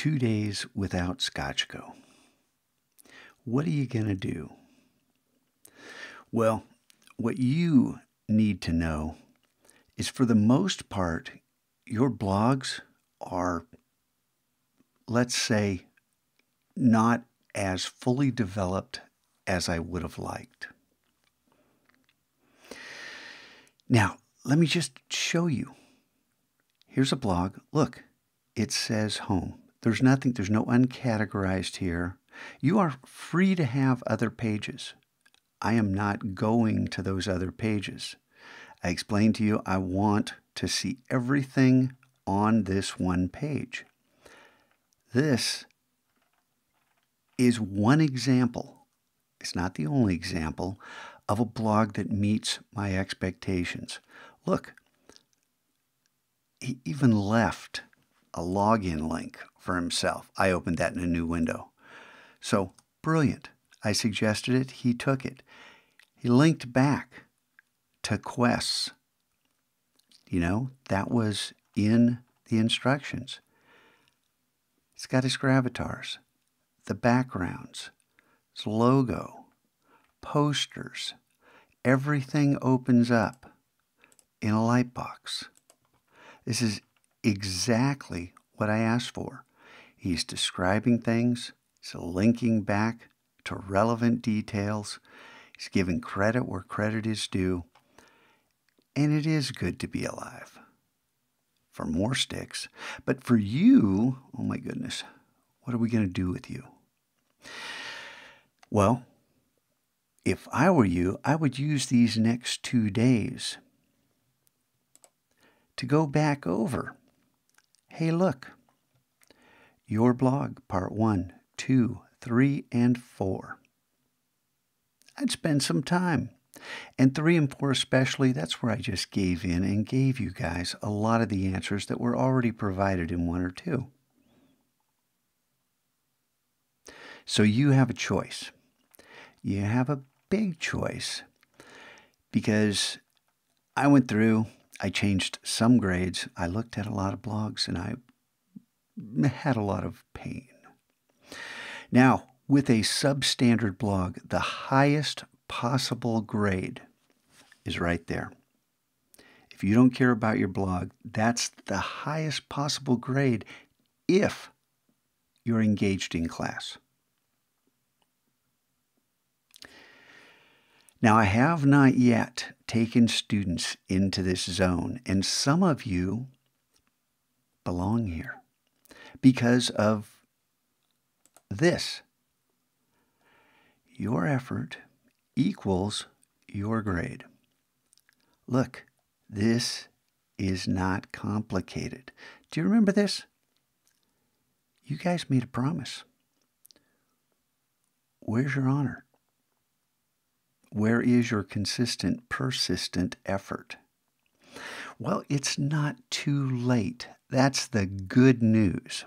2 days without Scotchgo. What are you going to do? Well, what you need to know is, for the most part, your blogs are, let's say, not as fully developed as I would have liked. Now, let me just show you. Here's a blog. Look, it says home. There's no uncategorized here. You are free to have other pages. I am not going to those other pages. I explained to you I want to see everything on this one page. This is one example. It's not the only example of a blog that meets my expectations. Look, he even left a login link for himself. I opened that in a new window. So, brilliant. I suggested it. He took it. He linked back to quests. You know, that was in the instructions. It's got his gravatars, the backgrounds, his logo, posters. Everything opens up in a light box. This is exactly what I asked for. He's describing things. He's linking back to relevant details. He's giving credit where credit is due. And it is good to be alive. For more sticks. But for you, oh my goodness, what are we going to do with you? Well, if I were you, I would use these next 2 days to go back over. Hey, look, your blog, part 1, 2, 3, and 4. I'd spend some time. And 3 and 4 especially, that's where I just gave in and gave you guys a lot of the answers that were already provided in 1 or 2. So you have a choice. You have a big choice, because I went through, I changed some grades, I looked at a lot of blogs, and I had a lot of pain. Now, with a substandard blog, the highest possible grade is right there. If you don't care about your blog, that's the highest possible grade if you're engaged in class. Now, I have not yet taken students into this zone, and some of you belong here because of this. Your effort equals your grade. Look, this is not complicated. Do you remember this? You guys made a promise. Where's your honor? Where is your consistent, persistent effort? Well, it's not too late. That's the good news.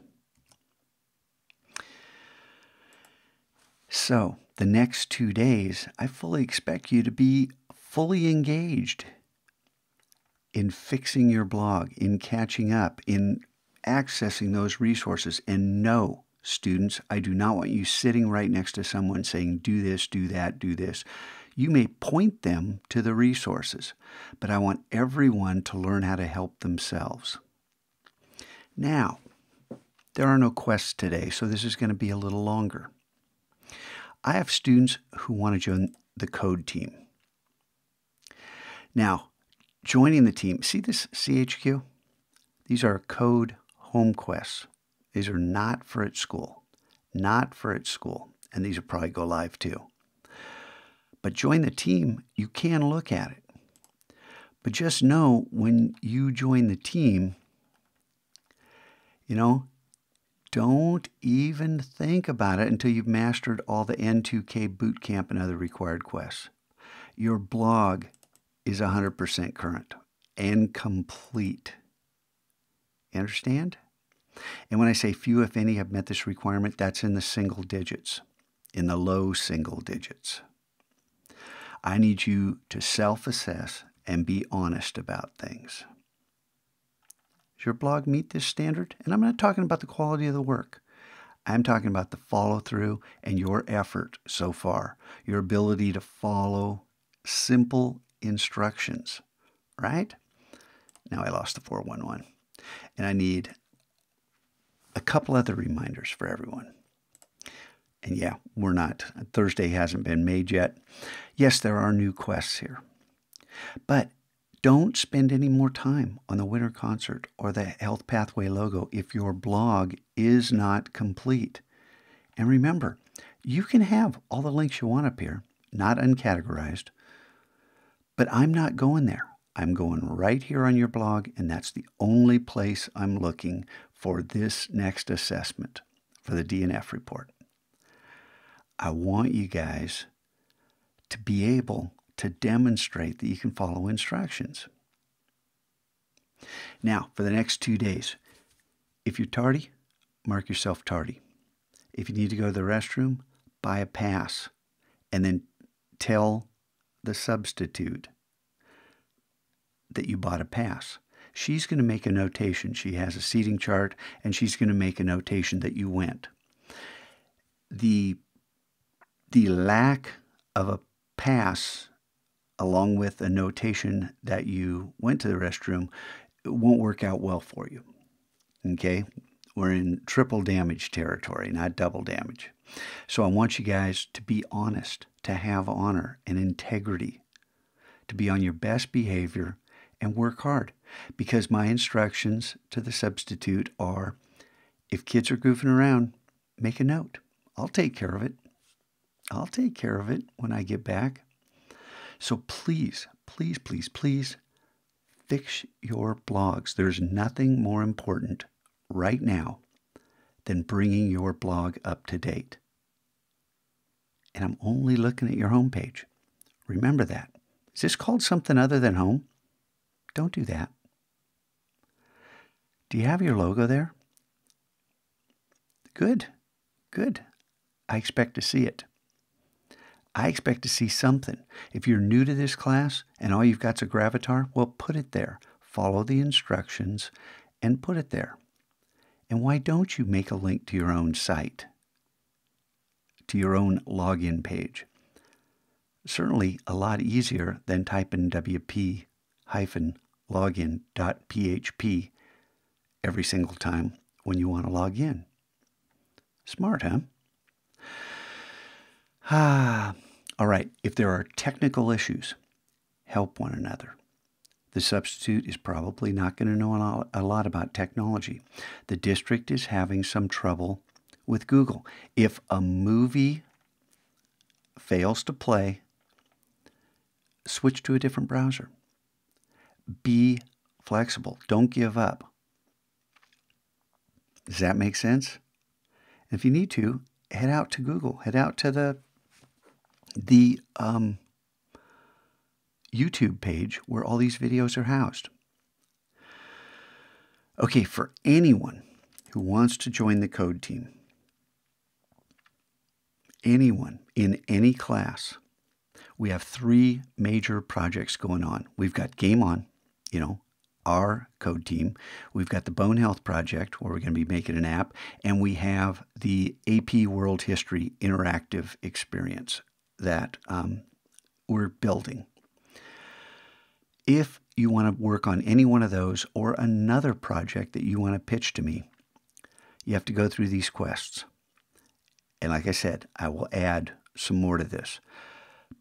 So, the next 2 days, I fully expect you to be fully engaged in fixing your blog, in catching up, in accessing those resources. And no, students, I do not want you sitting right next to someone saying, do this, do that, do this. You may point them to the resources, but I want everyone to learn how to help themselves. Now, there are no quests today, so this is going to be a little longer. I have students who want to join the code team. Now, joining the team, see this CHQ? These are code home quests. These are not for at school. Not for at school. And these will probably go live too. But join the team, you can look at it. But just know, when you join the team, don't even think about it until you've mastered all the N2K bootcamp and other required quests. Your blog is 100% current and complete. You understand? And when I say few, if any, have met this requirement, that's in the single digits, in the low single digits. I need you to self-assess and be honest about things. Does your blog meet this standard? And I'm not talking about the quality of the work. I'm talking about the follow-through and your effort so far, your ability to follow simple instructions, right? Now I lost the 411. And I need a couple other reminders for everyone. And yeah, Thursday hasn't been made yet. Yes, there are new quests here. But don't spend any more time on the winter concert or the Health Pathway logo if your blog is not complete. And remember, you can have all the links you want up here, not uncategorized, but I'm not going there. I'm going right here on your blog, and that's the only place I'm looking for this next assessment for the DNF report. I want you guys to be able to demonstrate that you can follow instructions. Now, for the next 2 days, if you're tardy, mark yourself tardy. If you need to go to the restroom, buy a pass and then tell the substitute that you bought a pass. She's going to make a notation. She has a seating chart, and she's going to make a notation that you went. The lack of a pass, along with a notation that you went to the restroom, it won't work out well for you. Okay? We're in triple damage territory, not double damage. So I want you guys to be honest, to have honor and integrity, to be on your best behavior and work hard. Because my instructions to the substitute are, if kids are goofing around, make a note. I'll take care of it. I'll take care of it when I get back. So please, please, please, please fix your blogs. There's nothing more important right now than bringing your blog up to date. And I'm only looking at your homepage. Remember that. Is this called something other than home? Don't do that. Do you have your logo there? Good. Good. I expect to see it. I expect to see something. If you're new to this class and all you've got's a gravatar, well, put it there. Follow the instructions and put it there. And why don't you make a link to your own site, to your own login page? Certainly a lot easier than typing wp-login.php every single time when you want to log in. Smart, huh? All right, if there are technical issues, help one another. The substitute is probably not going to know a lot about technology. The district is having some trouble with Google. If a movie fails to play, switch to a different browser. Be flexible. Don't give up. Does that make sense? If you need to, head out to Google. Head out to the YouTube page where all these videos are housed. Okay, for anyone who wants to join the code team, anyone in any class, we have 3 major projects going on. We've got Game On, our code team. We've got the Bone Health Project, where we're going to be making an app. And we have the AP World History interactive experience that we're building. If you want to work on any one of those or another project that you want to pitch to me, you have to go through these quests. And like I said, I will add some more to this.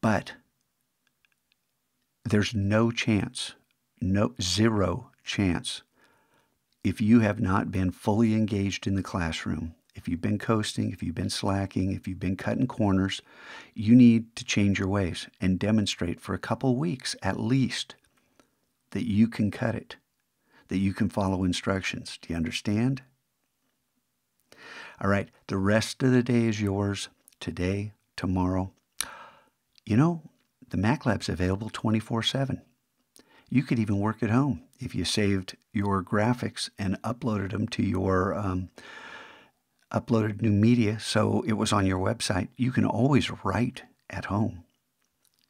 But there's no chance, zero chance, if you have not been fully engaged in the classroom, if you've been coasting, if you've been slacking, if you've been cutting corners, you need to change your ways and demonstrate for a couple weeks at least that you can cut it, that you can follow instructions. Do you understand? All right, the rest of the day is yours, today, tomorrow. The Mac Lab's available 24/7. You could even work at home if you saved your graphics and uploaded them to your uploaded new media so it was on your website. You can always write at home.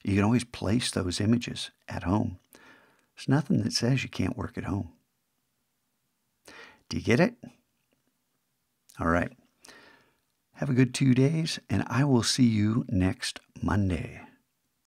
You can always place those images at home. There's nothing that says you can't work at home. Do you get it? All right. Have a good 2 days, and I will see you next Monday.